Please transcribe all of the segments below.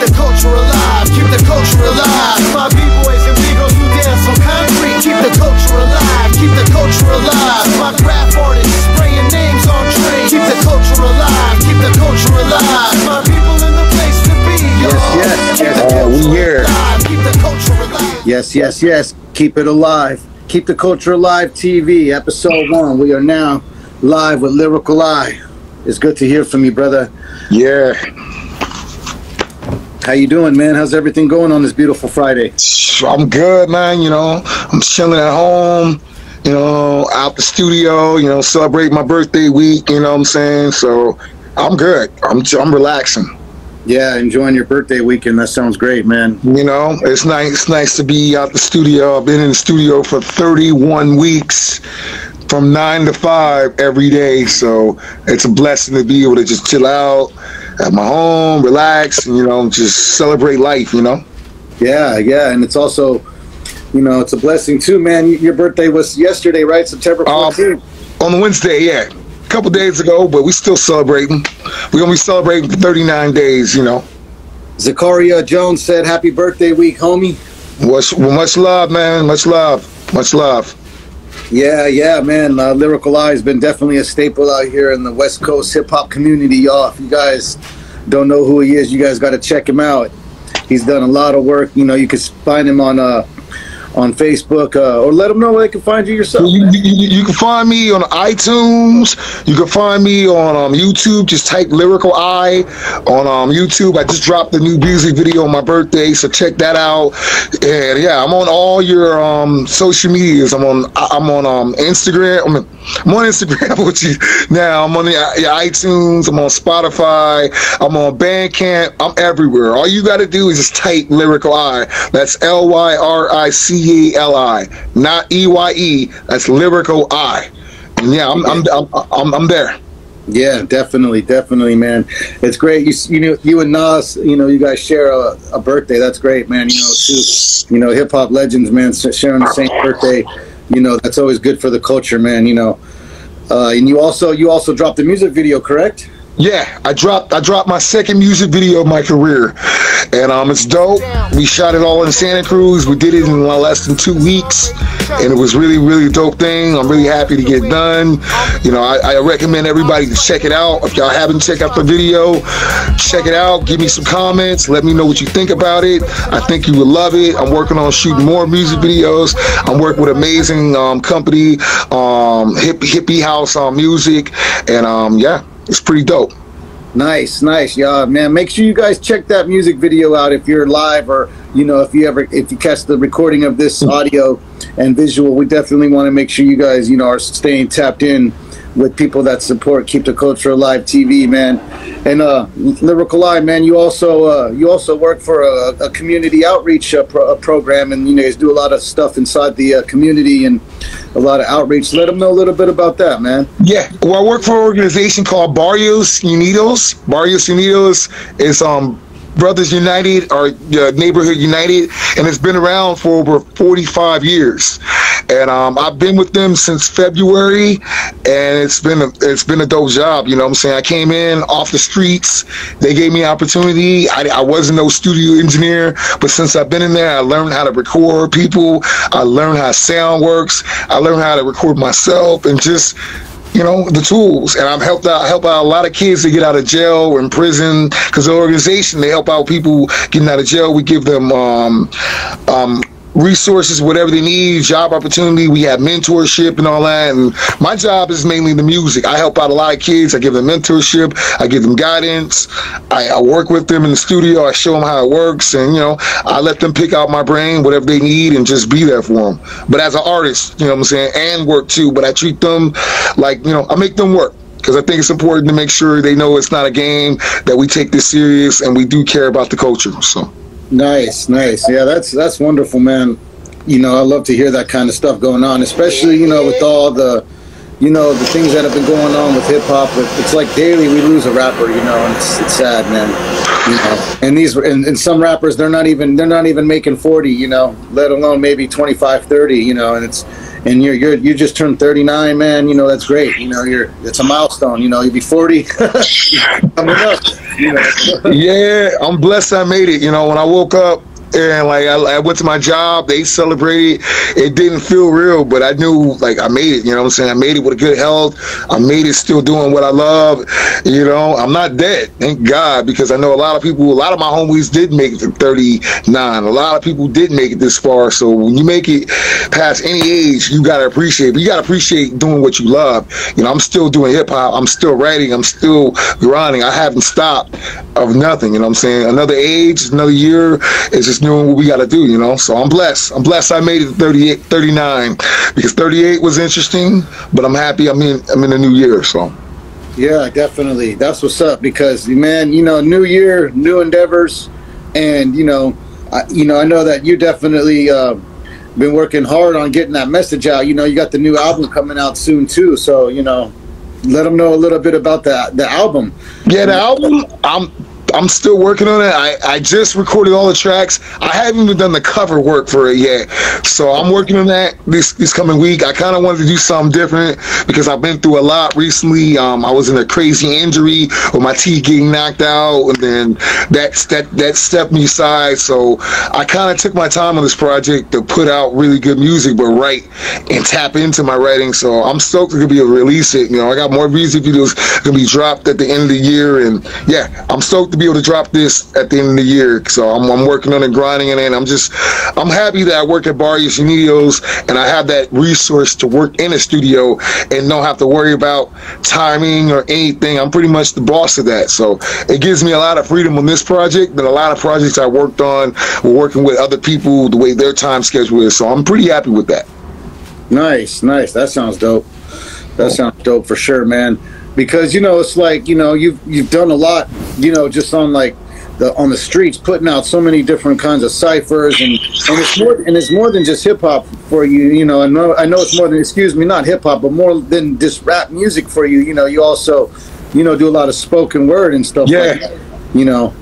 the culture alive, keep the culture alive. My b-boys and Beagles who dance on concrete, keep the culture alive, keep the culture alive. My graph artists spraying names on trees, keep the culture alive, keep the culture alive. My people in the place to be, y'all. We here. Keep the culture alive. Yes. Keep it alive. Keep the Culture Alive TV, episode 1. We are now live with Lyrical I. It's good to hear from you, brother. Yeah. How you doing, man? How's everything going on this beautiful Friday? I'm good, man. You know, I'm chilling at home, you know, out the studio, you know, celebrate my birthday week, you know what I'm saying? So I'm good. I'm relaxing. Yeah, enjoying your birthday weekend. That sounds great, man. You know, it's nice to be out the studio. I've been in the studio for 31 weeks from 9 to 5 every day. So it's a blessing to be able to just chill out at my home, relax, and, you know, just celebrate life, you know? Yeah. And it's also, you know, it's a blessing too, man. Your birthday was yesterday, right? September 14th. On Wednesday, yeah. A couple days ago, but we still celebrating. We're going to be celebrating for 39 days, you know. Zakaria Jones said, happy birthday week, homie. Much love, man. Much love. Yeah, man. Lyrical I has been definitely a staple out here in the West Coast hip-hop community, y'all. If you guys don't know who he is, you guys got to check him out. He's done a lot of work. You know, you can find him on Facebook, or let them know where they can find you yourself. You can find me on iTunes. You can find me on YouTube. Just type Lyrical I on YouTube. I just dropped a new music video on my birthday, so check that out. And yeah, I'm on all your social medias. I'm on Instagram. I'm on Instagram with you now. I'm on the iTunes. I'm on Spotify. I'm on Bandcamp. I'm everywhere. All you got to do is just type Lyrical I. That's LYRICALI, not EYE. That's Lyrical I. And yeah, I'm there. Yeah, definitely, man. It's great. You and Nas, you know, you guys share a birthday. That's great, man. You know, too. You know, hip hop legends, man, sharing the same birthday. You know, that's always good for the culture, man. You know, and you also dropped a music video, correct? Yeah, I dropped my second music video of my career, and it's dope. We shot it all in Santa Cruz. We did it in less than 2 weeks, and it was really dope thing. I'm really happy to get done. You know, I recommend everybody to check it out. If y'all haven't checked out the video, check it out. Give me some comments. Let me know what you think about it. I think you would love it. I'm working on shooting more music videos. I'm working with amazing company, hippie house music, and yeah. It's pretty dope. Nice, yeah, man. Make sure you guys check that music video out if you're live, or you know, if you catch the recording of this audio and visual. We definitely want to make sure you guys, you know, are staying tapped in with people that support Keep the Culture Alive TV, man. And Lyrical I, man, you also work for a community outreach program, and you know, you guys do a lot of stuff inside the community and a lot of outreach. Let them know a little bit about that, man. Yeah, well, I work for an organization called Barrios Unidos. Barrios Unidos is Brothers United, or Neighborhood United, and it's been around for over 45 years. And I've been with them since February, and it's been a dope job. You know what I'm saying? I came in off the streets. They gave me opportunity. I wasn't no studio engineer, but since I've been in there, I learned how to record people. I learned how sound works. I learned how to record myself, and just, you know, the tools. And I've help out a lot of kids to get out of jail or in prison, because the organization, they help out people getting out of jail. We give them resources, whatever they need, job opportunity. We have mentorship and all that. And my job is mainly the music. I help out a lot of kids. I give them mentorship. I give them guidance. I work with them in the studio. I show them how it works. And, you know, I let them pick out my brain, whatever they need, and just be there for them. But as an artist, you know what I'm saying, and work too. But I treat them like, you know, I make them work, because I think it's important to make sure they know it's not a game, that we take this serious, and we do care about the culture. So nice. Yeah, that's wonderful, man. You know, I love to hear that kind of stuff going on, especially, you know, with all the, you know, the things that have been going on with hip hop. It's like daily we lose a rapper, you know, and it's sad, man. You know, and some rappers, they're not even making 40, you know, let alone maybe 25, 30, you know, and you just turned 39, man. You know, that's great. You know, it's a milestone. You know, you'll be 40 coming up. Yeah, I'm blessed I made it. You know, when I woke up and like I went to my job, they celebrated. It didn't feel real, but I knew like I made it. You know what I'm saying? I made it with good health. I made it still doing what I love. You know, I'm not dead, thank God, because I know a lot of people, a lot of my homies did make it to 39. A lot of people did make it this far. So when you make it past any age, you gotta appreciate it. But you gotta appreciate doing what you love. You know, I'm still doing hip hop. I'm still writing. I'm still grinding. I haven't stopped of nothing. You know what I'm saying? Another age, another year. It's just doing what we got to do, you know. So I'm blessed. I'm blessed I made it to 38, 39, because 38 was interesting, but I'm happy I'm in the new year. So yeah, definitely, that's what's up. Because man, you know, new year, new endeavors, and you know, I know that you definitely been working hard on getting that message out. You know, you got the new album coming out soon too. So you know, let them know a little bit about the album. Yeah, the album, I'm still working on it. I just recorded all the tracks. I haven't even done the cover work for it yet. So I'm working on that this coming week. I kind of wanted to do something different because I've been through a lot recently. I was in a crazy injury with my teeth getting knocked out, and then that stepped me aside. So I kind of took my time on this project to put out really good music, but write and tap into my writing. So I'm stoked to be able to release it. You know, I got more music videos going to be dropped at the end of the year, and yeah, I'm stoked to be able to drop this at the end of the year. So I'm working on it, grinding it, and I'm happy that I work at Barrios Unidos and I have that resource to work in a studio and don't have to worry about timing or anything. I'm pretty much the boss of that. So it gives me a lot of freedom on this project, and a lot of projects I worked on were working with other people the way their time schedule is. So I'm pretty happy with that. Nice. That sounds dope. That sounds dope for sure, man. Because you know, it's like, you know, you've done a lot, you know, just on like on the streets, putting out so many different kinds of ciphers, and it's more than just hip hop for you. You know, I know it's more than, excuse me, not hip hop, but more than just rap music for you. You know, you also, you know, do a lot of spoken word and stuff. Yeah. Like that. You know,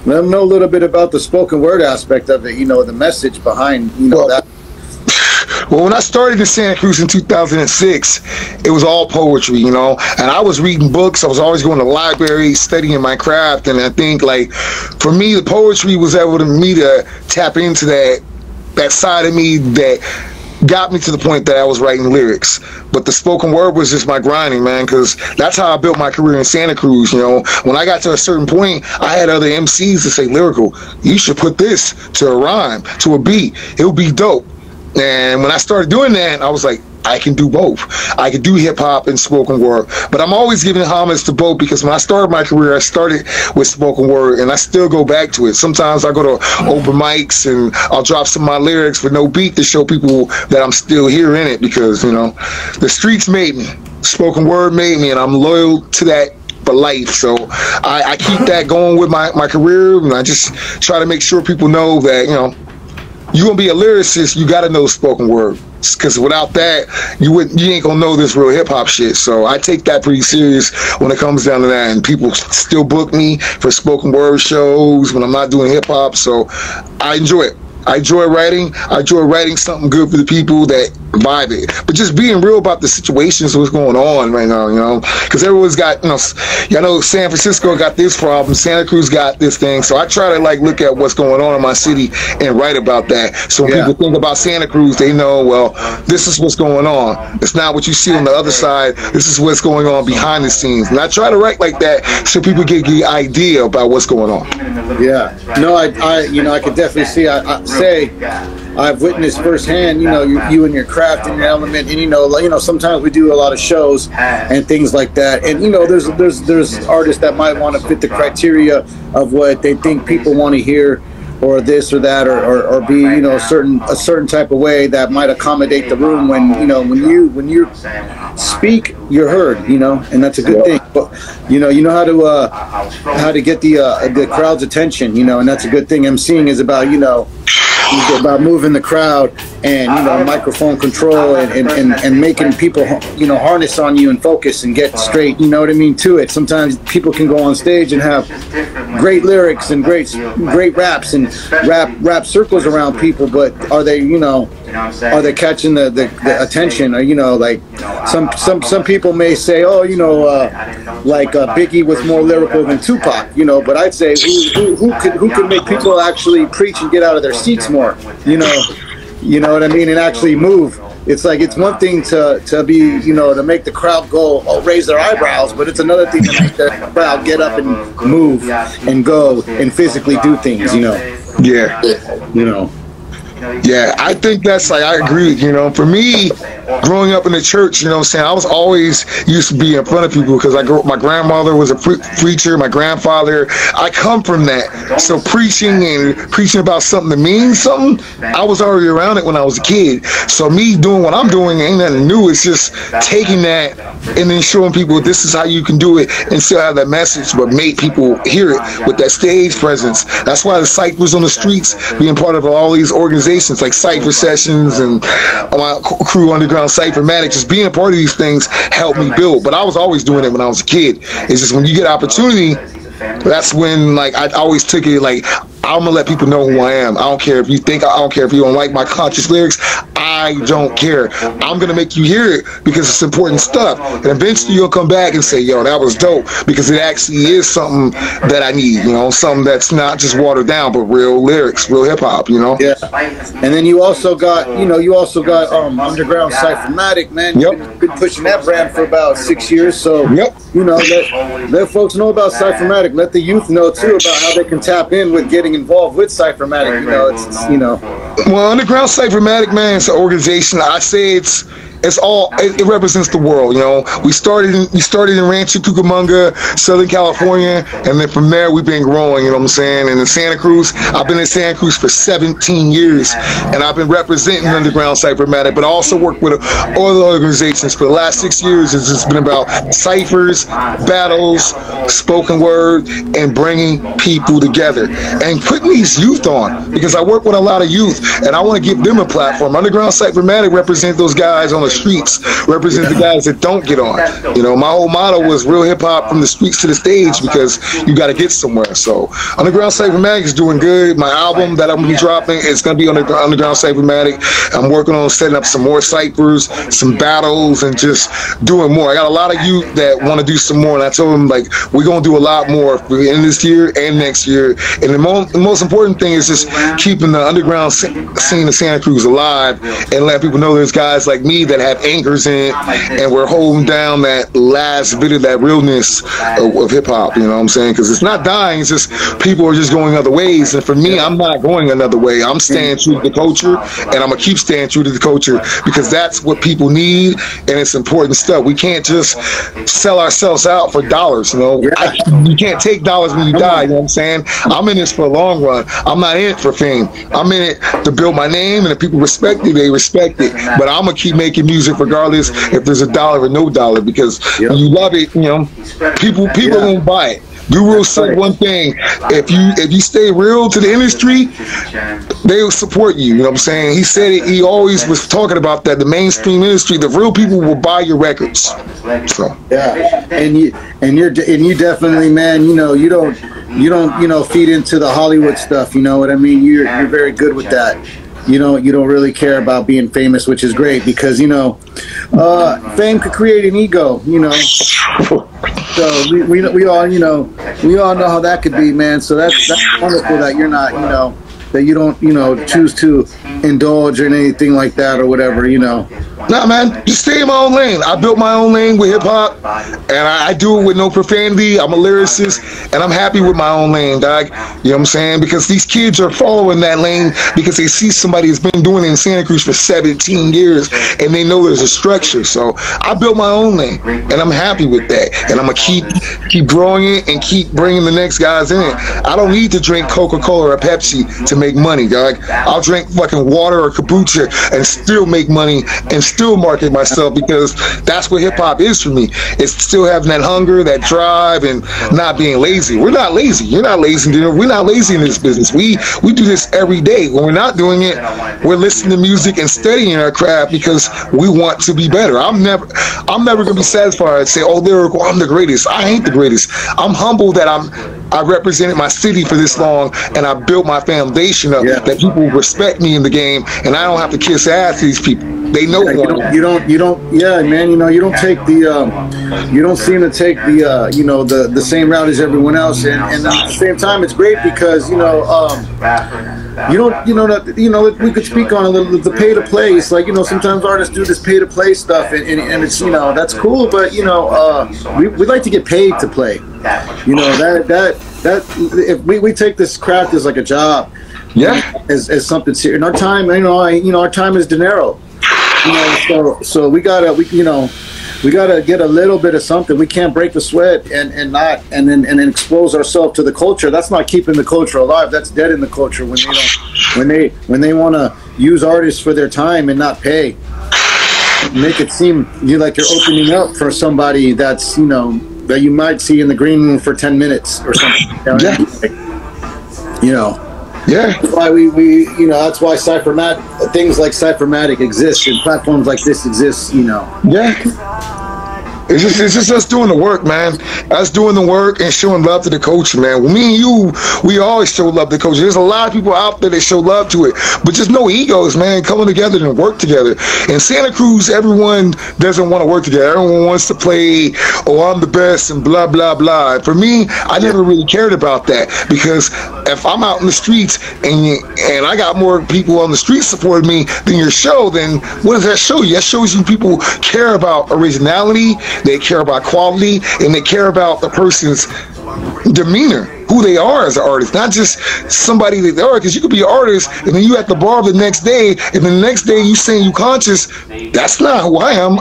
let them know a little bit about the spoken word aspect of it. You know, the message behind, you know, that. Well, when I started in Santa Cruz in 2006, it was all poetry, you know, and I was reading books. I was always going to libraries, studying my craft, and I think, like, for me, the poetry was able to tap into that side of me that got me to the point that I was writing lyrics. But the spoken word was just my grinding, man, because that's how I built my career in Santa Cruz. You know, when I got to a certain point, I had other MCs to say, Lyrical, you should put this to a rhyme, to a beat. It would be dope. And when I started doing that, I was like, I can do both. I can do hip hop and spoken word, but I'm always giving homage to both, because when I started my career, I started with spoken word, and I still go back to it. Sometimes I go to open mics and I'll drop some of my lyrics with no beat to show people that I'm still here in it, because, you know, the streets made me, spoken word made me, and I'm loyal to that for life. So I keep that going with my career, and I just try to make sure people know that, you know, you gonna be a lyricist, you gotta know spoken word, because without that, you ain't gonna know this real hip hop shit. So I take that pretty serious when it comes down to that, and people still book me for spoken word shows when I'm not doing hip hop. So I enjoy it. I enjoy writing. I enjoy writing something good for the people that vibe it. But just being real about the situations, what's going on right now, you know, because everyone's got, you know, San Francisco got this problem, Santa Cruz got this thing. So I try to like look at what's going on in my city and write about that. So when people think about Santa Cruz, they know, well, this is what's going on. It's not what you see on the other side. This is what's going on behind the scenes. And I try to write like that so people get the idea about what's going on. Yeah. No, I you know, I could definitely see. I've witnessed firsthand, you know, you and your craft and your element, and you know, sometimes we do a lot of shows and things like that, and you know, there's artists that might want to fit the criteria of what they think people want to hear, or this or that, or be, you know, a certain type of way that might accommodate the room. When when you speak, you're heard, you know, and that's a good thing. But you know how to get the crowd's attention, you know, and that's a good thing. MCing is about, you know, about moving the crowd, and you know, microphone control, and making people, you know, harness on you and focus and get straight, you know what I mean, to it. Sometimes people can go on stage and have great lyrics and great raps and rap circles around people, but are they, you know, are they catching the attention? Or, you know, like some people may say, oh, you know, like Biggie was more lyrical than Tupac, you know, but I'd say who could make people actually preach and get out of their seats more, you know what I mean, and actually move. It's like, it's one thing to be, you know, to make the crowd go, raise their eyebrows, but it's another thing to make the crowd get up and move and go and physically do things, you know. Yeah. You know. Yeah, I think that's like, I agree, you know. For me, growing up in the church, you know what I'm saying, I was always used to be in front of people because my grandmother was a preacher, my grandfather, I come from that. So preaching about something that means something, I was already around it when I was a kid. So me doing what I'm doing ain't nothing new. It's just taking that and then showing people this is how you can do it and still have that message, but make people hear it with that stage presence. That's why the cyphers on the streets, being part of all these organizations like Cypher Sessions and my crew Underground Cyphermatic, just being a part of these things helped me build. But I was always doing it when I was a kid. It's just when you get opportunity, that's when, like, I always took it like, I'm gonna let people know who I am. I don't care if you think, I don't care if you don't like my conscious lyrics. I don't care. I'm gonna make you hear it because it's important stuff. And eventually you'll come back and say, yo, that was dope, because it actually is something that I need, you know, something that's not just watered down, but real lyrics, real hip hop, you know? Yeah. And then you also got, Underground Cyphermatic, man. Yep. You've been pushing that brand for about 6 years. So, yep. You know, let folks know about Cyphermatic. Let the youth know too about how they can tap in with getting involved with Cyphermatic. You know, it's you know. Well, Underground Cyphermatic, man, it's an organization. I say it represents the world, you know. We started in Rancho Cucamonga, Southern California, and then from there we've been growing, you know what I'm saying? And in Santa Cruz, I've been in Santa Cruz for 17 years, and I've been representing Underground Cyphermatic, but I also work with other organizations for the last 6 years. It's just been about ciphers, battles, spoken word, and bringing people together and putting these youth on, because I work with a lot of youth, and I want to give them a platform. Underground Cyphermatic represents those guys on the streets, represent the guys that don't get on. You know, my whole motto was real hip hop from the streets to the stage, because you got to get somewhere. So Underground Cyphermatic is doing good. My album that I'm gonna be dropping, it's gonna be on Underground Cyphermatic. I'm working on setting up some more ciphers, some battles, and just doing more. I got a lot of youth that want to do some more, and I told them, like, we're gonna do a lot more in this year and next year. And the most important thing is just keeping the underground scene of Santa Cruz alive and let people know there's guys like me that have anchors in it, and we're holding down that last bit of that realness of hip hop, you know what I'm saying? Because it's not dying, it's just people are just going other ways. And for me, I'm not going another way. I'm staying true to the culture, and I'm gonna keep staying true to the culture, because that's what people need, and it's important stuff. We can't just sell ourselves out for dollars, you know. You can't take dollars when you die, you know what I'm saying? I'm in this for a long run. I'm not in it for fame. I'm in it to build my name, and if people respect it, they respect it. But I'm gonna keep making music regardless if there's a dollar or no dollar, because when you love it, you know, people won't buy it. Guru said one thing: if you stay real to the industry, they'll support you. You know what I'm saying? He said it. He always was talking about that. The mainstream industry, the real people will buy your records. So yeah, and you definitely, man. You know, you don't feed into the Hollywood stuff. You know what I mean? You're very good with that. You don't really care about being famous, which is great, because, you know, fame could create an ego, you know. So we all know how that could be, man. So that's wonderful that you're not, you know, that you don't, you know, choose to indulge in anything like that or whatever, you know. Nah, man, just stay in my own lane. I built my own lane with hip hop, and I do it with no profanity. I'm a lyricist, and I'm happy with my own lane, dog. You know what I'm saying? Because these kids are following that lane because they see somebody that's been doing it in Santa Cruz for 17 years, and they know there's a structure. So I built my own lane, and I'm happy with that. And I'm gonna keep growing it and keep bringing the next guys in. I don't need to drink Coca-Cola or Pepsi to make money, dog. I'll drink fucking water or kombucha and still make money and still market myself, because that's what hip hop is for me. It's still having that hunger, that drive, and not being lazy. We're not lazy. You're not lazy. We're not lazy in this business. We do this every day. When we're not doing it, we're listening to music and studying our craft because we want to be better. I'm never gonna be satisfied and say, oh, Lyrical, I'm the greatest. I ain't the greatest. I'm humble that I represented my city for this long, and I built my foundation up that people respect me in the game, and I don't have to kiss ass to these people. They know you don't, yeah, man. You know, you don't take the, you don't seem to take the, you know, the same route as everyone else, and at the same time, it's great because you know, you don't, you know, we could speak on a little the pay to play. It's like, you know, sometimes artists do this pay to play stuff, and it's, you know, that's cool, but you know, we'd like to get paid to play. You know, that if we take this craft as like a job, as something serious. And our time, you know, our time is dinero. You know, so we gotta get a little bit of something. We can't break the sweat and then expose ourselves to the culture. That's not keeping the culture alive. That's dead in the culture when they want to use artists for their time and not pay. Make it seem like you're opening up for somebody that's, you know, that you might see in the green room for 10 minutes or something. You know. Yeah. That's why we you know, that's why things like Cyphermatic exist and platforms like this exist, you know. Yeah. It's just us doing the work, man. Us doing the work and showing love to the culture, man. Well, me and you, we always show love to the culture. There's a lot of people out there that show love to it, but just no egos, man. Coming together and work together. In Santa Cruz, everyone doesn't want to work together. Everyone wants to play, oh, I'm the best and blah, blah, blah. For me, I never really cared about that, because if I'm out in the streets and I got more people on the streets supporting me than your show, then what does that show you? That shows you people care about originality, they care about quality, and they care about the person's demeanor, who they are as an artist, not just somebody that they are. Because you could be an artist and then you at the bar the next day, and the next day you saying you conscious. That's not who I am.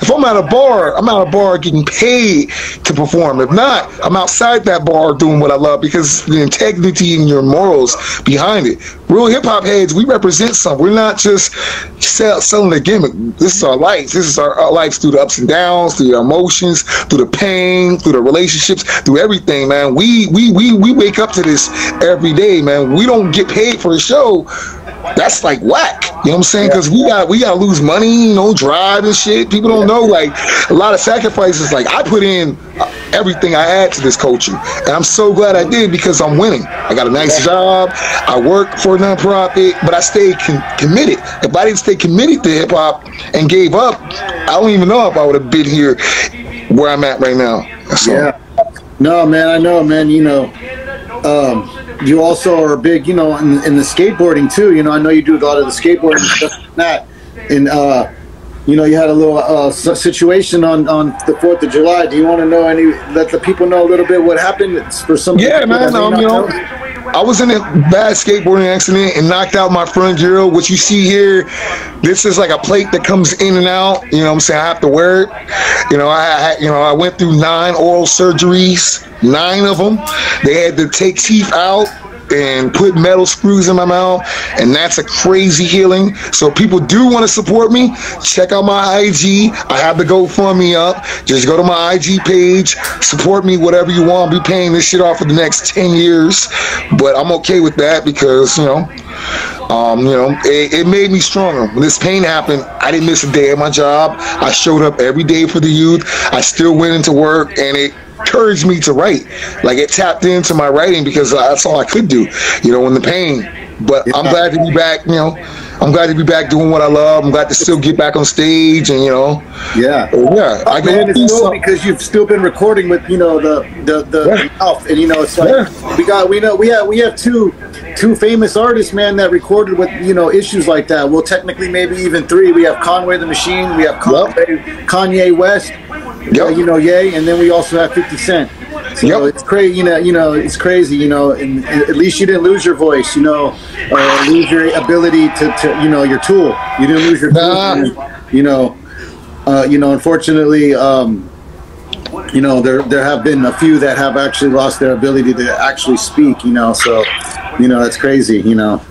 If I'm at a bar, I'm at a bar getting paid to perform. If not, I'm outside that bar doing what I love, because the integrity and your morals behind it. Real hip hop heads, we represent something. We're not just selling a gimmick. This is our life. This is our life through the ups and downs, through the emotions, through the pain, through the relationships, through everything, man. We wake up to this every day, man. We don't get paid for a show. That's like whack. You know what I'm saying? Because we got to lose money, you know, drive and shit. People don't know, like, a lot of sacrifices. Like, I put in everything I had to this culture, and I'm so glad I did, because I'm winning. I got a nice job. I work for a nonprofit, but I stayed committed. If I didn't stay committed to hip hop and gave up, I don't even know if I would have been here where I'm at right now. So. Yeah. No, man, I know, man. You know, you also are big, you know, in the skateboarding too. You know, I know you do a lot of the skateboarding and stuff like that. And you know, you had a little situation on the 4th of July. Do you want to know let the people know a little bit what happened for some? Yeah, man. You know, I was in a bad skateboarding accident and knocked out my front grill. What you see here, this is like a plate that comes in and out. You know what I'm saying? I have to wear it. You know, I went through 9 oral surgeries, 9 of them. They had to take teeth out and put metal screws in my mouth, and that's a crazy healing. So people do want to support me. Check out my IG. I have the GoFundMe up. Just go to my IG page, support me, whatever you want. I'll be paying this shit off for the next 10 years, but I'm okay with that, because you know, it made me stronger. When this pain happened, I didn't miss a day of my job. I showed up every day for the youth. I still went into work, and it encouraged me to write. Like, it tapped into my writing, because that's all I could do, you know, in the pain. But I'm glad to be back, you know. I'm glad to be back doing what I love. I'm glad to still get back on stage, and you know. Yeah. I man, it's cool because you've still been recording with, you know, the mouth, and you know, it's like we have two famous artists, man, that recorded with, you know, issues like that. Well, technically maybe even 3. We have Conway the Machine, we have Kanye West, you know, Ye, and then we also have 50 Cent. So it's crazy, you know, it's crazy, you know, and at least you didn't lose your voice, you know, lose your ability to, you know, your tool. You didn't lose your tool, you know, unfortunately, you know, there have been a few that have actually lost their ability to actually speak, you know, so, you know, that's crazy, you know.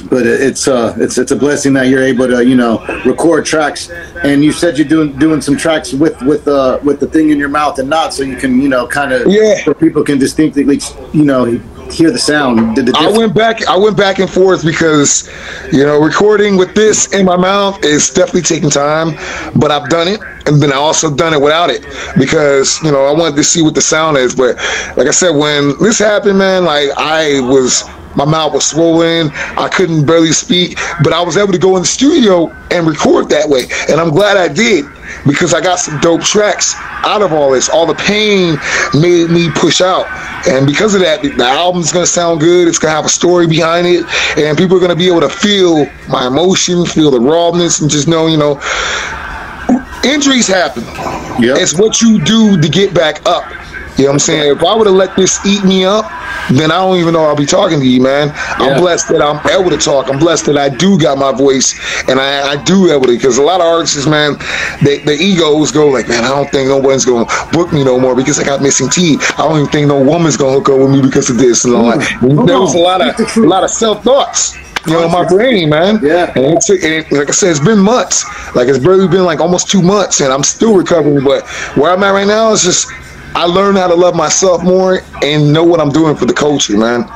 But it's a blessing that you're able to, you know, record tracks. And you said you're doing some tracks with the thing in your mouth and not, so you can, you know, kind of, so people can distinctly, you know, hear the sound? I went back and forth because, recording with this in my mouth is definitely taking time, but I've done it. And then I also done it without it because, I wanted to see what the sound is. But like I said, when this happened, man, like my mouth was swollen. I couldn't barely speak, but I was able to go in the studio and record that way. And I'm glad I did because I got some dope tracks out of all this. All the pain made me push out. And because of that, the album's going to sound good. It's going to have a story behind it. And people are going to be able to feel my emotion, feel the rawness, and just know, injuries happen. Yep. It's what you do to get back up. You know what I'm saying? If I would have let this eat me up, then I don't even know I'll be talking to you, man. I'm blessed that I'm able to talk. I'm blessed that I do got my voice, and I do able to, because a lot of artists, man, their egos go like, man, I don't think nobody's going to book me no more because I got missing teeth. I don't even think no woman's going to hook up with me because of this. And all that. There was a lot of self-thoughts. In my brain, man. Yeah. And like I said, it's been months. Like, it's barely been like almost 2 months, and I'm still recovering. But where I'm at right now is just, I learned how to love myself more and know what I'm doing for the culture, man.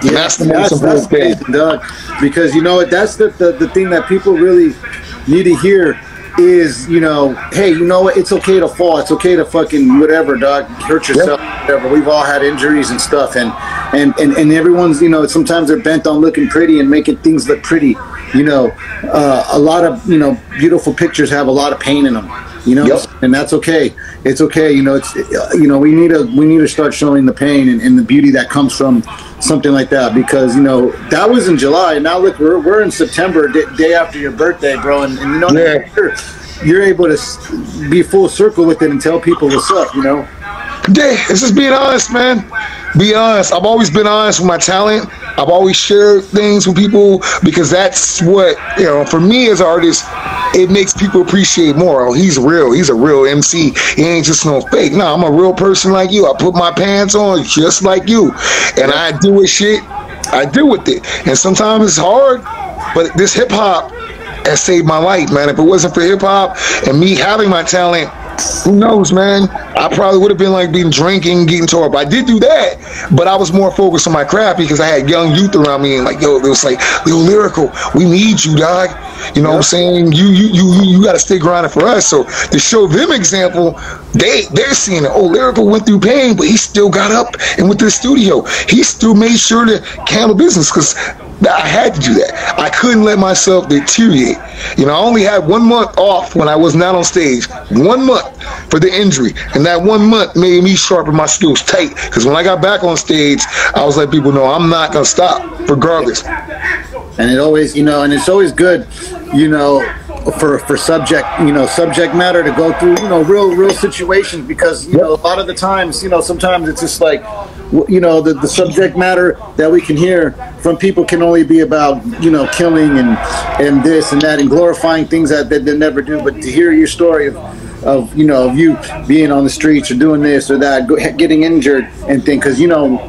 Yeah, that's the most important thing, Doug. Because that's the thing that people really need to hear is, hey, what? It's okay to fall. It's okay to fucking whatever, dog. Hurt yourself, whatever. We've all had injuries and stuff, and everyone's, sometimes they're bent on looking pretty and making things look pretty. A lot of, beautiful pictures have a lot of pain in them. And that's okay. It's okay. We need to start showing the pain and the beauty that comes from something like that, because that was in July, and now look, we're in September, day after your birthday, bro, and you're able to be full circle with it and tell people what's up. Yeah, it's just being honest, man. Be honest. I've always been honest with my talent. I've always shared things with people because that's what, for me as an artist, it makes people appreciate more. Oh, he's real. He's a real MC. He ain't just no fake. No, I'm a real person like you. I put my pants on just like you. And I deal with shit. I deal with it. And sometimes it's hard, but this hip hop has saved my life, man. If it wasn't for hip hop and me having my talent, who knows, man? I probably would have been like being drinking, getting tore up. I did do that, but I was more focused on my craft because I had young youth around me, and like, it was like, Lyrical, we need you, dog. You know what I'm saying? You got to stay grinding for us. So to show them example, they're seeing it. Oh, Lyrical went through pain, but he still got up and went to the studio. He still made sure to handle business because I had to do that. I couldn't let myself deteriorate. I only had 1 month off when I was not on stage. 1 month for the injury. And that 1 month made me sharpen my skills tight. Because when I got back on stage, I was letting people know I'm not going to stop, regardless. And it always, and it's always good, for subject matter to go through, real situations, because, a lot of the times, sometimes it's just like, the subject matter that we can hear from people can only be about, killing and this and that and glorifying things that they never do. But to hear your story of you being on the streets or doing this or that, getting injured and things, because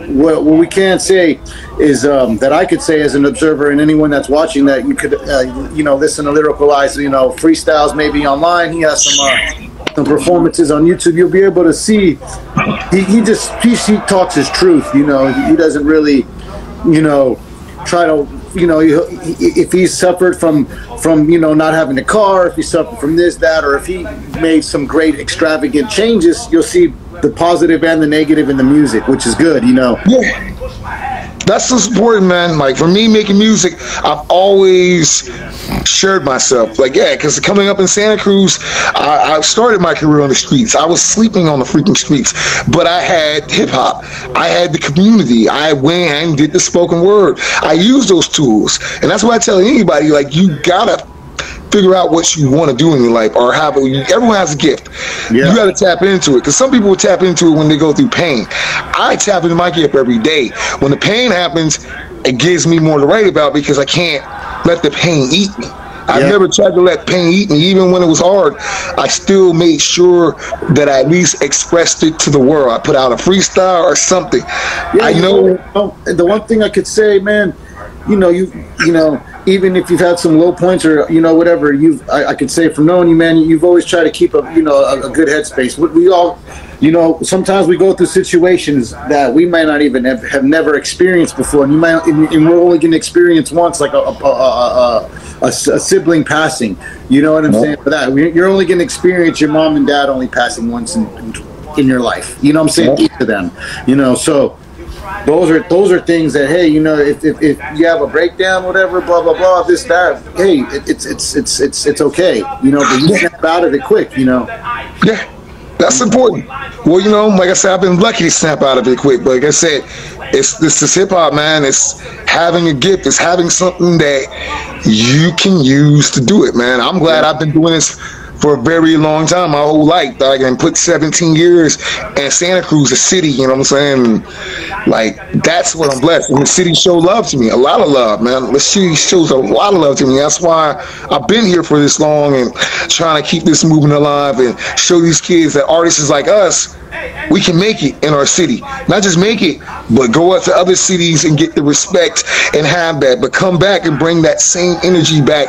what we can say is that I could say as an observer, and anyone that's watching, that you could listen to Lyrical I, freestyles maybe online. He has some performances on YouTube. You'll be able to see he talks his truth. He doesn't really try to if he's suffered from not having a car, if he suffered from this, that, or if he made some great extravagant changes, you'll see the positive and the negative in the music, which is good. Yeah. That's what's important, man. Like, for me, making music, I've always shared myself. Like, because coming up in Santa Cruz, I started my career on the streets. I was sleeping on the freaking streets, but I had hip-hop. I had the community. I went and did the spoken word. I used those tools. And that's why I tell anybody, like, you gotta figure out what you want to do in your life, or everyone has a gift. You got to tap into it, because some people will tap into it when they go through pain. I tap into my gift every day. When the pain happens, it gives me more to write about, because I can't let the pain eat me. I've never tried to let pain eat me. Even when it was hard, I still made sure that I at least expressed it to the world. I put out a freestyle or something. I know. The one thing I could say, man, even if you've had some low points or whatever, I could say from knowing you, man, you've always tried to keep a good headspace. We all, sometimes we go through situations that we might not even have never experienced before, and we're only going to experience once, like a sibling passing. You know what I'm saying? For that, you're only going to experience your mom and dad only passing once in your life. You know what I'm saying? Each of them. So. Those are things that, hey, if you have a breakdown, whatever, blah blah blah, this that, hey, it's okay, but you snap out of it quick, Yeah, that's important. Well, like I said, I've been lucky to snap out of it quick. But like I said, it's hip hop, man. It's having a gift. It's having something that you can use to do it, man. I'm glad I've been doing this for a very long time, my whole life. I can put 17 years in Santa Cruz, a city, you know what I'm saying? Like, that's what I'm blessed. And the city showed love to me, a lot of love, man. The city shows a lot of love to me. That's why I've been here for this long and trying to keep this movement alive and show these kids that artists like us, we can make it in our city. Not just make it, but go out to other cities and get the respect and have that, but come back and bring that same energy back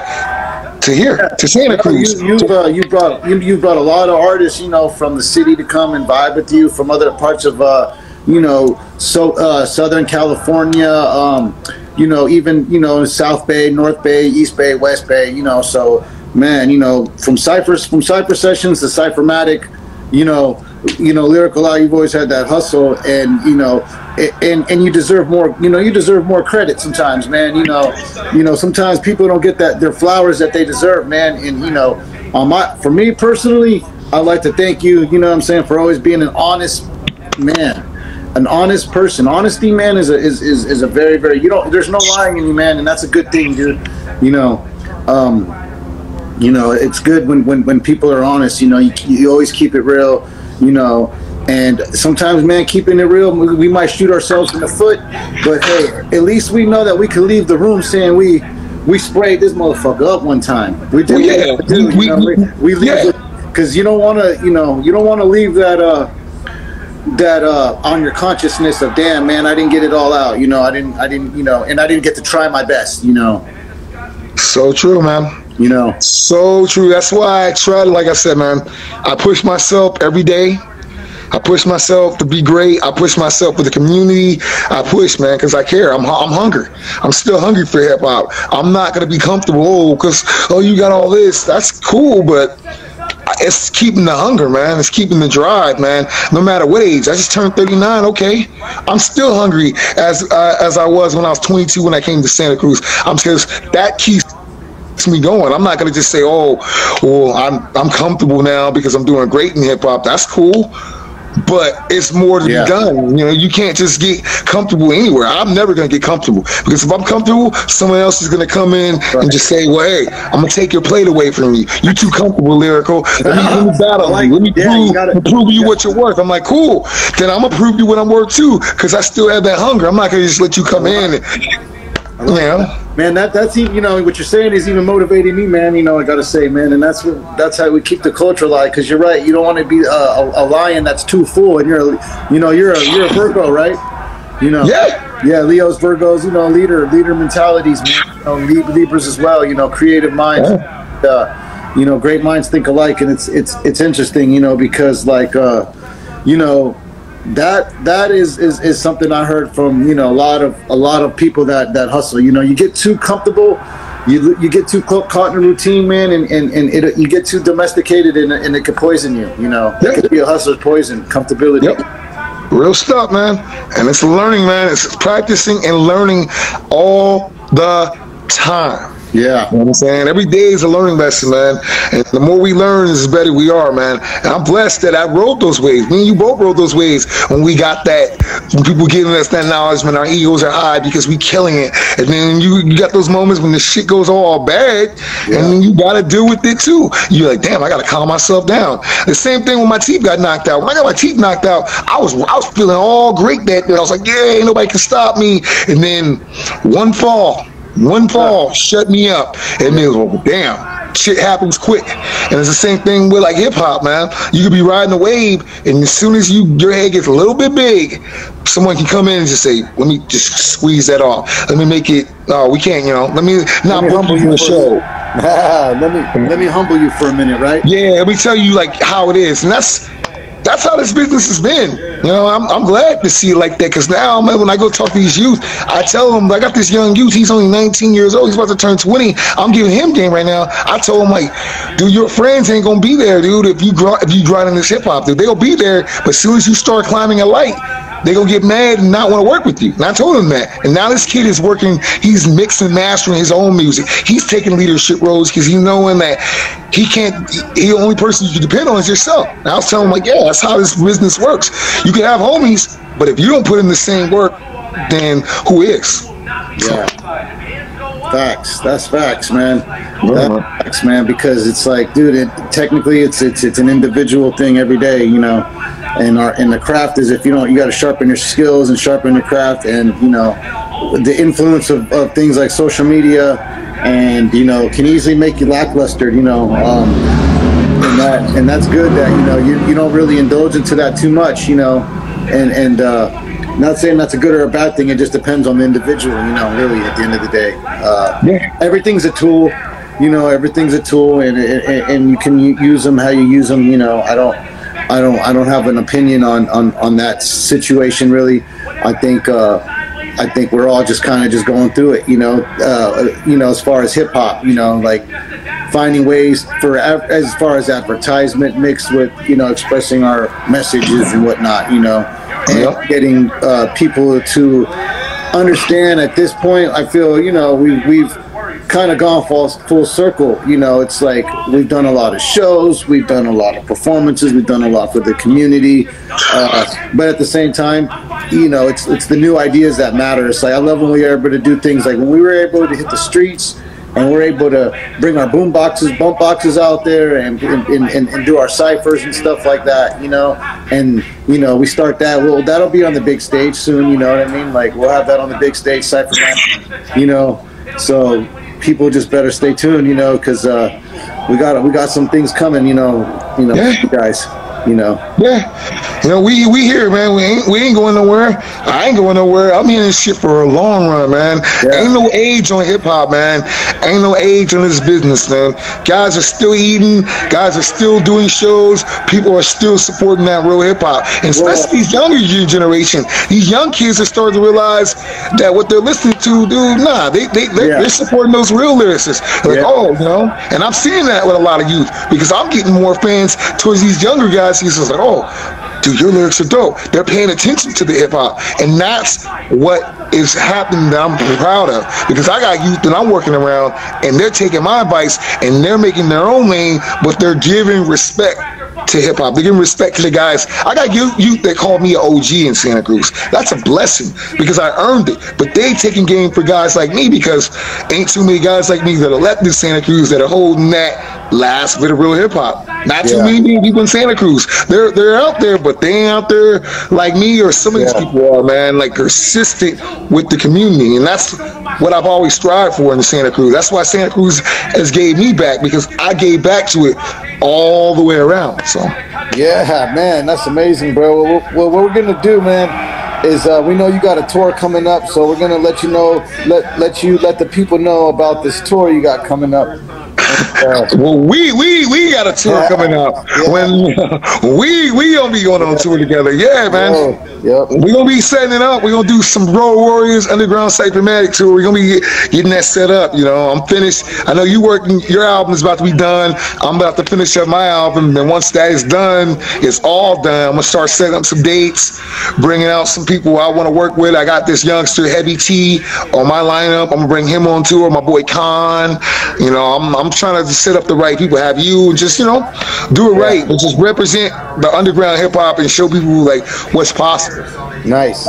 to here, to Santa Cruz. You brought a lot of artists, from the city to come and vibe with you, from other parts of, Southern California, even, South Bay, North Bay, East Bay, West Bay, so, man, from Cypher Sessions to Cyphermatic, Lyrical I, you've always had that hustle, and and you deserve more. You deserve more credit sometimes, man. Sometimes people don't get their flowers that they deserve, man. And for me personally, I'd like to thank you. You know what I'm saying, for always being an honest man, an honest person. Honesty, man, is a very, very, there's no lying in you, man, and that's a good thing, dude. It's good when people are honest. You always keep it real. And sometimes, man, keeping it real, we might shoot ourselves in the foot, but hey, at least we know that we can leave the room saying we sprayed this motherfucker up one time. We did. We leave because you don't want to leave that on your consciousness of, damn, man, I didn't get it all out. I didn't, and I didn't get to try my best. So true, man. So true. That's why I try to, like I said, man, I push myself every day. I push myself to be great. I push myself for the community. I push, man, because I care. I'm hungry. I'm still hungry for hip hop. I'm not gonna be comfortable because you got all this. That's cool, but it's keeping the hunger, man. It's keeping the drive, man. No matter what age. I just turned 39. Okay, I'm still hungry as I was when I was 22 when I came to Santa Cruz. Because that keeps me going. I'm not gonna just say, I'm comfortable now because I'm doing great in hip hop. That's cool. But it's more to be done. You can't just get comfortable anywhere. I'm never going to get comfortable because if I'm comfortable, someone else is going to come in and just say, well, hey, I'm going to take your plate away from you. You too comfortable, Lyrical. Let me battle you. Let me prove you what you're worth. I'm like, cool. Then I'm going to prove you what I'm worth too because I still have that hunger. I'm not going to just let you come in and, man, that's even, what you're saying is even motivating me, man. I gotta say, man, and that's how we keep the culture alive. Because you're right, you don't want to be a lion that's too full, and you're a Virgo, right? Yeah, Leos, Virgos, leader mentalities, man. Libras as well, creative minds. Great minds think alike, and it's interesting, because like that is something I heard from a lot of people that hustle. You get too comfortable, you get too caught in a routine, man, and you get too domesticated, and it could poison you. It could be a hustler's poison. Comfortability. Yep. Real stuff, man. And it's learning, man. It's practicing and learning all the time. Yeah. You know what I'm saying? Every day is a learning lesson, man. And the more we learn, the better we are, man. And I'm blessed that I rode those waves. Me and you both rode those waves when we got that, when people giving us that knowledge, when our egos are high because we killing it. And then you got those moments when the shit goes all bad, and then you got to deal with it too. You're like, damn, I got to calm myself down. The same thing when my teeth got knocked out. When I got my teeth knocked out, I was feeling all great that day. I was like, yeah, ain't nobody can stop me. And then one fall shut me up. And it was, damn, shit happens quick. And it's the same thing with like hip hop, man. You could be riding a wave, and as soon as your head gets a little bit big, someone can come in and just say, "Let me just squeeze that off. Let me make it. No, we can't. You know. Let me not humble you for the show. let me humble you for a minute, right? Yeah, let me tell you like how it is, and that's how this business has been. You know, I'm glad to see it like that, because now, man, when I go talk to these youth, I tell them, I got this young youth, he's only 19 years old, he's about to turn 20. I'm giving him game right now. I told him, like, dude, your friends ain't gonna be there, dude, if you grind in this hip hop, dude. They'll be there, but as soon as you start climbing a light, they gonna get mad and not want to work with you. And I told him that. And now this kid is working, he's mixing and mastering his own music. He's taking leadership roles because he's knowing that the only person you can depend on is yourself. And I was telling him, like, yeah, that's how this business works. You can have homies, but if you don't put in the same work, then who is? Yeah. Facts. That's facts, man. That's facts, man, because it's like, dude, technically it's an individual thing every day, you know. And the craft is, if you got to sharpen your skills and sharpen your craft, and you know, the influence of things like social media, and you know, can easily make you lackluster, you know, and that's good that you know you don't really indulge into that too much, you know, and not saying that's a good or a bad thing. It just depends on the individual, you know. Really, at the end of the day, everything's a tool, you know. Everything's a tool, and you can use them how you use them, you know. I don't have an opinion on that situation, really. I think we're all just kind of just going through it, you know. As far as hip hop, you know, like finding ways as far as advertisement mixed with, you know, expressing our messages and whatnot, you know, and getting people to understand. At this point, I feel, you know, we've kind of gone full circle. You know, it's like we've done a lot of shows, we've done a lot of performances, we've done a lot for the community, but at the same time, you know, it's the new ideas that matter. It's like I love when we are able to do things like when we were able to hit the streets and we're able to bring our bump boxes out there and do our ciphers and stuff like that, you know. And you know, we start that. Well, that'll be on the big stage soon, you know what I mean? Like we'll have that on the big stage, cipher match, you know. So people just better stay tuned, you know, because we got some things coming, you know, you guys, you know. Yeah, you know, we here, man. We ain't going nowhere. I ain't going nowhere. I'm in this shit for a long run, man. Yeah. Ain't no age on hip hop, man. Ain't no age on this business, man. Guys are still eating. Guys are still doing shows. People are still supporting that real hip hop, and especially these younger generation. These young kids are starting to realize that what they're listening to, dude, nah, they're supporting those real lyricists. Like, oh, you know, and I'm seeing that with a lot of youth because I'm getting more fans towards these younger guys. He's just like, oh, dude, your lyrics are dope. They're paying attention to the hip hop, and that's what is happening that I'm proud of, because I got youth that I'm working around, and they're taking my advice and they're making their own lane, but they're giving respect to hip hop. They're giving respect to the guys. I got youth that call me an OG in Santa Cruz. That's a blessing because I earned it. But they taking game for guys like me because ain't too many guys like me that are left in Santa Cruz that are holding that last bit of real hip hop. Not too many people in Santa Cruz. They're out there, but they ain't out there like me or some of these people are, man. Like persistent with the community, and that's what I've always strived for in Santa Cruz. That's why Santa Cruz has gave me back, because I gave back to it all the way around. So yeah, man, that's amazing, bro. Well, what we're gonna do, man, is we know you got a tour coming up, so we're gonna let you know, let the people know about this tour you got coming up. Well, we got a tour coming up. When we gonna be going on tour together. Yeah, man. We're gonna be setting it up. We're gonna do some Road Warriors Underground Cybermatic tour. We're gonna be getting that set up. You know, I'm finished. I know you working. Your album is about to be done. I'm about to finish up my album. And once that is done, it's all done. I'm gonna start setting up some dates, bringing out some people I want to work with. I got this youngster Heavy T on my lineup. I'm gonna bring him on tour. My boy Khan. You know, I'm trying to set up the right people. Have you and just, you know, do it right, but just represent the underground hip hop and show people like what's possible. Nice.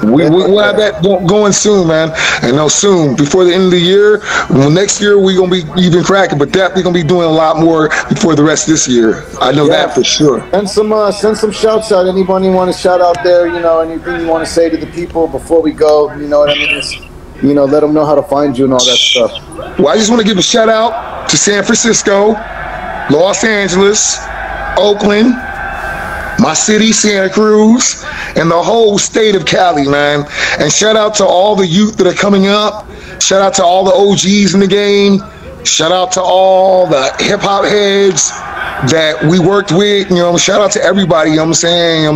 We'll have that going soon, man. And no, soon before the end of the year. Well, next year we're gonna be even cracking, but definitely gonna be doing a lot more before the rest of this year. I know that for sure. And send some shouts out. Anybody you want to shout out there? You know, anything you want to say to the people before we go? You know what I mean? you know, let them know how to find you and all that stuff. Well, I just want to give a shout out to San Francisco, Los Angeles, Oakland, my city, Santa Cruz, and the whole state of Cali, man. And shout out to all the youth that are coming up. Shout out to all the OGs in the game. Shout out to all the hip-hop heads that we worked with, you know, shout out to everybody, you know what I'm saying,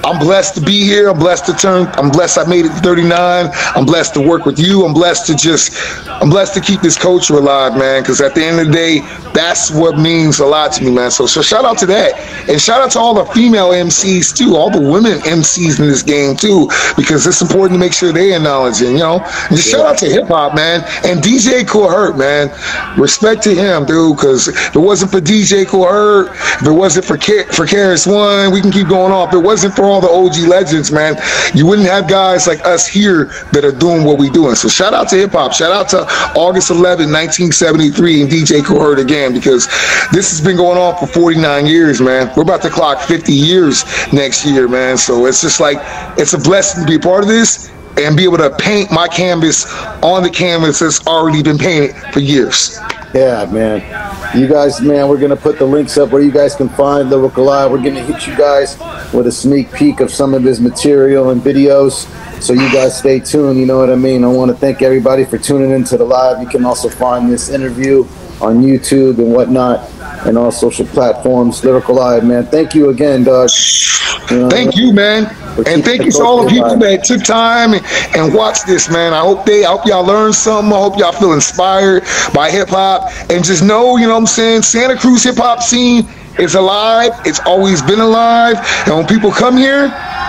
I'm blessed to be here, I'm blessed I made it to 39, I'm blessed to work with you, I'm blessed to keep this culture alive, man, because at the end of the day, that's what means a lot to me, man, so shout out to that, and shout out to all the female MCs too, all the women MCs in this game too, because it's important to make sure they acknowledge it, you know, and just shout out to hip-hop, man, and DJ Cool Hurt, man, respect to him, dude, because if it wasn't for DJ Cool Hurt, if it wasn't for Karis One, we can keep going on. If it wasn't for all the OG legends, man, you wouldn't have guys like us here that are doing what we're doing. So shout out to hip hop. Shout out to August 11, 1973 and DJ Cool Hurt again, because this has been going on for 49 years, man. We're about to clock 50 years next year, man. So it's just like, it's a blessing to be a part of this and be able to paint my canvas on the canvas that's already been painted for years. Yeah, man. You guys, man, we're going to put the links up where you guys can find Lyrical I. We're going to hit you guys with a sneak peek of some of his material and videos. So you guys stay tuned, you know what I mean? I want to thank everybody for tuning into the live. You can also find this interview on YouTube and whatnot and all social platforms. Lyrical I, man. Thank you again, dog. You know, thank you, man. And thank you to all the people that took time and watched this, man. I hope y'all learned something. I hope y'all feel inspired by hip hop. And just know, you know what I'm saying, Santa Cruz hip hop scene is alive. It's always been alive. And when people come here,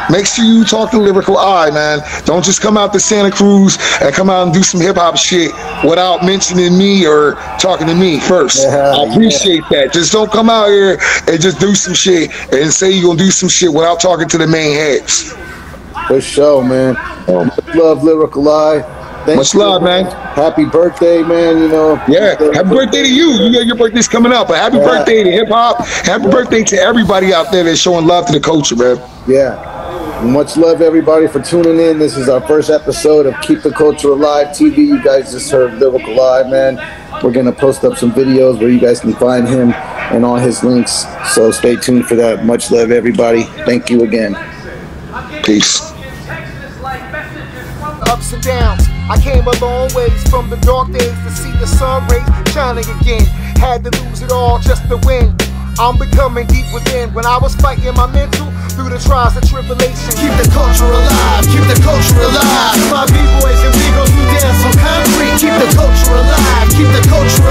make sure you talk to Lyrical I, man. Don't just come out to Santa Cruz and come out and do some hip hop shit without mentioning me or talking to me first. Yeah, I appreciate that. Just don't come out here and just do some shit and say you're gonna do some shit without talking to the main heads. For sure, man. Much love, Lyrical I. Much love, man. Happy birthday, man. You know. Yeah. Happy birthday to you. You know your birthday's coming up, but happy birthday to hip hop. Happy birthday to everybody out there that's showing love to the culture, man. Yeah. Much love, everybody, for tuning in. This is our first episode of Keep the Culture Alive TV. You guys just heard Lyrical I, man. We're going to post up some videos where you guys can find him and all his links. So stay tuned for that. Much love, everybody. Thank you again. Peace. Ups and downs, I came a long ways from the dark days to see the sun rays shining again. Had to lose it all just to win. I'm becoming deep within. When I was fighting my mental through the trials and tribulations. Keep the culture alive, keep the culture alive. My B-boys and we go through dance on concrete. Keep the culture alive, keep the culture